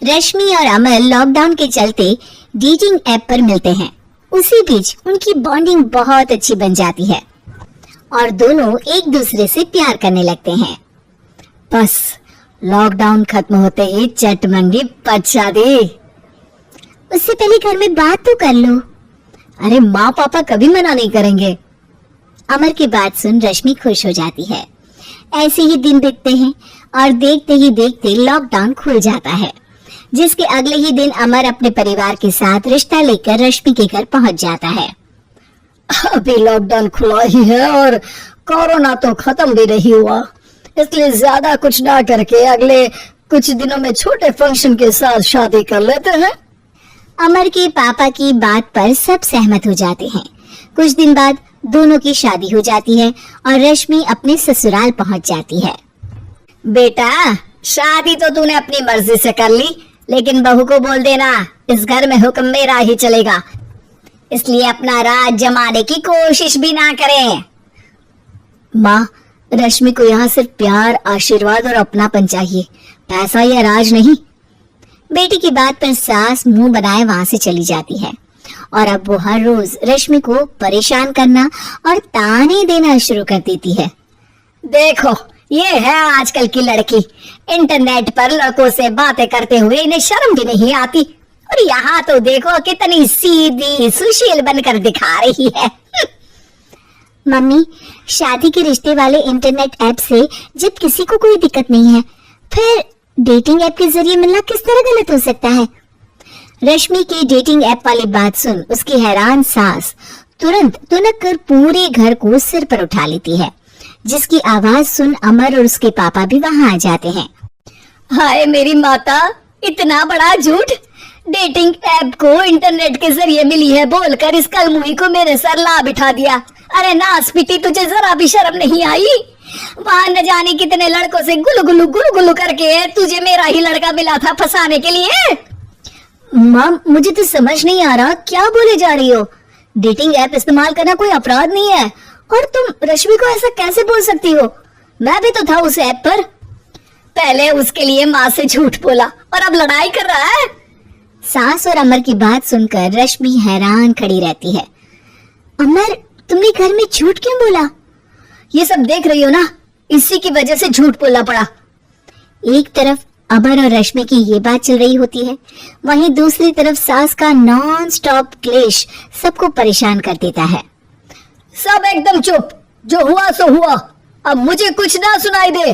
रश्मि और अमर लॉकडाउन के चलते डेटिंग ऐप पर मिलते हैं। उसी बीच उनकी बॉन्डिंग बहुत अच्छी बन जाती है और दोनों एक दूसरे से प्यार करने लगते हैं। बस लॉकडाउन खत्म होते ही चटमंगी पच शादी। उससे पहले घर में बात तो कर लो। अरे माँ पापा कभी मना नहीं करेंगे। अमर की बात सुन रश्मि खुश हो जाती है। ऐसे ही दिन बीतते हैं और देखते ही देखते लॉकडाउन खुल जाता है, जिसके अगले ही दिन अमर अपने परिवार के साथ रिश्ता लेकर रश्मि के घर पहुंच जाता है। अभी लॉकडाउन खुला ही है और कोरोना तो खत्म भी नहीं हुआ, इसलिए ज्यादा कुछ ना करके अगले कुछ दिनों में छोटे फंक्शन के साथ शादी कर लेते हैं। अमर के पापा की बात पर सब सहमत हो जाते हैं। कुछ दिन बाद दोनों की शादी हो जाती है और रश्मि अपने ससुराल पहुंच जाती है। बेटा, शादी तो तूने अपनी मर्जी से कर ली, लेकिन बहू को बोल देना इस घर में हुक्म मेरा ही चलेगा, इसलिए अपना राज जमाने की कोशिश भी ना करें। माँ, रश्मि को यहाँ सिर्फ प्यार, आशीर्वाद और अपनापन चाहिए, पैसा या राज नहीं। बेटी की बात पर सास मुंह बनाए वहाँ से चली जाती है और अब वो हर रोज रश्मि को परेशान करना और ताने देना शुरू कर देती है। देखो, ये है आजकल की लड़की, इंटरनेट पर लड़कों से बातें करते हुए इन्हें शर्म भी नहीं आती, और यहाँ तो देखो कितनी सीधी सुशील बनकर दिखा रही है। मम्मी, शादी के रिश्ते वाले इंटरनेट ऐप से जब किसी को कोई दिक्कत नहीं है, फिर डेटिंग ऐप के जरिए मिलना किस तरह गलत हो सकता है? रश्मि की डेटिंग ऐप वाली बात सुन उसकी हैरान सास तुरंत तुनक कर पूरे घर को सिर पर उठा लेती है, जिसकी आवाज सुन अमर और उसके पापा भी वहाँ आ जाते हैं। हाय मेरी माता, इतना बड़ा झूठ! डेटिंग ऐप को इंटरनेट के जरिए मिली है बोलकर इस कलमुही को मेरे सर ला बिठा दिया। अरे नासपीटी, तुझे जरा भी शर्म नहीं आई? वहाँ न जाने कितने लड़कों से गुलगुलू गुलगुलू करके तुझे मेरा ही लड़का मिला था फंसाने के लिए। माँ, मुझे तो समझ नहीं आ रहा क्या बोले जा रही हो। डेटिंग ऐप इस्तेमाल करना कोई अपराध नहीं है, और तुम रश्मि को ऐसा कैसे बोल सकती हो? मैं भी तो था उस ऐप पर। पहले उसके लिए माँ से झूठ बोला और अब लड़ाई कर रहा है। सास और अमर की बात सुनकर रश्मि हैरान खड़ी रहती है। अमर, तुमने घर में झूठ क्यों बोला? ये सब देख रही हो ना, इसी की वजह से झूठ बोलना पड़ा। एक तरफ अमर और रश्मि की ये बात चल रही होती है, वहीं दूसरी तरफ सास का नॉन स्टॉप क्लेश सबको परेशान कर देता है। सब एकदम चुप, जो हुआ सो हुआ, अब मुझे कुछ ना सुनाई दे।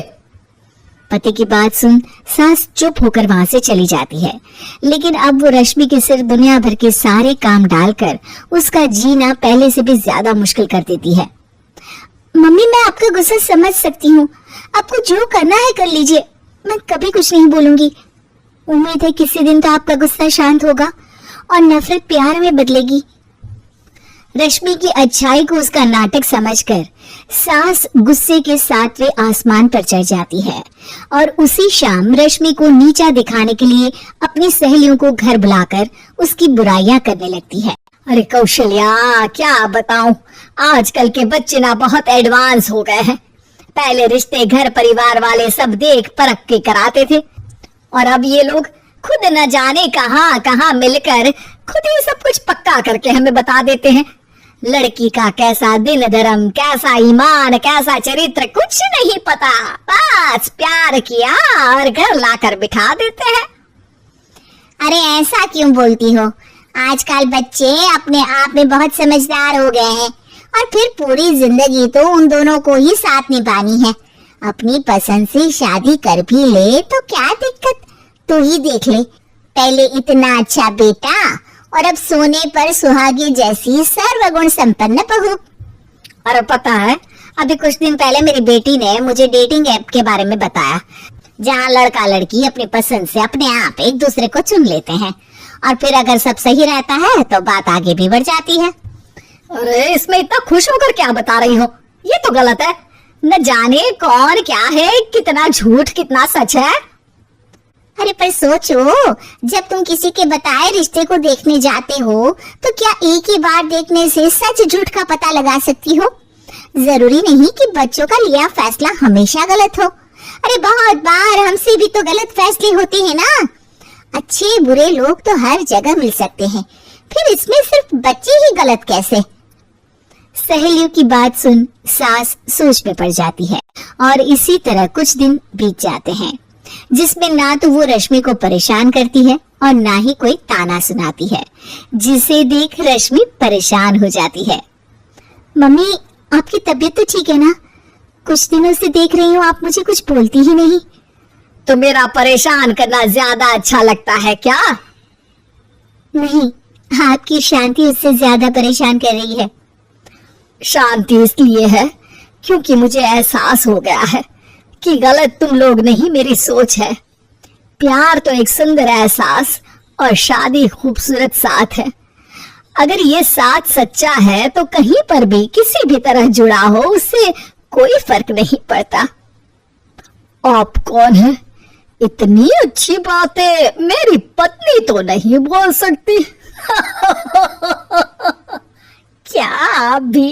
पति की बात सुन सास चुप होकर वहां से चली जाती है, लेकिन अब वो रश्मि के सिर दुनिया भर के सारे काम डालकर उसका जीना पहले से भी ज्यादा मुश्किल कर देती है। मम्मी, मैं आपका गुस्सा समझ सकती हूँ, आपको जो करना है कर लीजिए, मैं कभी कुछ नहीं बोलूंगी। उम्मीद है किसी दिन तो आपका गुस्सा शांत होगा और नफरत प्यार में बदलेगी। रश्मि की अच्छाई को उसका नाटक समझकर सास गुस्से के 7वें आसमान पर चढ़ जाती है और उसी शाम रश्मि को नीचा दिखाने के लिए अपनी सहेलियों को घर बुलाकर उसकी बुराइयां करने लगती है। अरे कौशल्या, क्या बताऊं, आजकल के बच्चे ना बहुत एडवांस हो गए हैं। पहले रिश्ते घर परिवार वाले सब देख परख के कराते थे, और अब ये लोग खुद न जाने कहां कहां मिलकर खुद ही सब कुछ पक्का करके हमें बता देते हैं। लड़की का कैसा दिन धर्म, कैसा ईमान, कैसा चरित्र कुछ नहीं पता, बस प्यार किया और घर लाकर बिठा देते हैं। अरे ऐसा क्यों बोलती हो? आजकल बच्चे अपने आप में बहुत समझदार हो गए हैं, और फिर पूरी जिंदगी तो उन दोनों को ही साथ निभानी है। अपनी पसंद से शादी कर भी ले तो क्या दिक्कत? तू ही देख ले, पहले इतना अच्छा बेटा और अब सोने पर सुहागी जैसी सर्वगुण संपन्न बहू। अरे पता है, अभी कुछ दिन पहले मेरी बेटी ने मुझे डेटिंग ऐप के बारे में बताया, जहाँ लड़का लड़की अपनी पसंद से अपने आप एक दूसरे को चुन लेते हैं, और फिर अगर सब सही रहता है तो बात आगे भी बढ़ जाती है। अरे इसमें इतना खुश होकर क्या बता रही हो? ये तो गलत है। न जाने कौन क्या है, कितना झूठ कितना सच है। अरे पर सोचो, जब तुम किसी के बताए रिश्ते को देखने जाते हो तो क्या एक ही बार देखने से सच झूठ का पता लगा सकती हो? जरूरी नहीं कि बच्चों का लिया फैसला हमेशा गलत हो। अरे बहुत बार हमसे भी तो गलत फैसले होते हैं ना। अच्छे बुरे लोग तो हर जगह मिल सकते हैं, फिर इसमें सिर्फ बच्चे ही गलत कैसे? सहेलियों की बात सुन सास सोच में पड़ जाती है और इसी तरह कुछ दिन बीत जाते हैं, जिसमें ना तो वो रश्मि को परेशान करती है और ना ही कोई ताना सुनाती है, जिसे देख रश्मि परेशान हो जाती है। मम्मी, आपकी तबीयत तो ठीक है ना? कुछ दिनों से देख रही हूँ आप मुझे कुछ बोलती ही नहीं। तो मेरा परेशान करना ज्यादा अच्छा लगता है क्या? नहीं, आपकी शांति उससे ज्यादा परेशान कर रही है। शांति इसलिए है क्योंकि मुझे एहसास हो गया है कि गलत तुम लोग नहीं, मेरी सोच है। प्यार तो एक सुंदर एहसास और शादी खूबसूरत साथ है। अगर ये साथ सच्चा है तो कहीं पर भी किसी भी तरह जुड़ा हो, उससे कोई फर्क नहीं पड़ता। आप कौन है? इतनी अच्छी बातें मेरी पत्नी तो नहीं बोल सकती। क्या आप भी?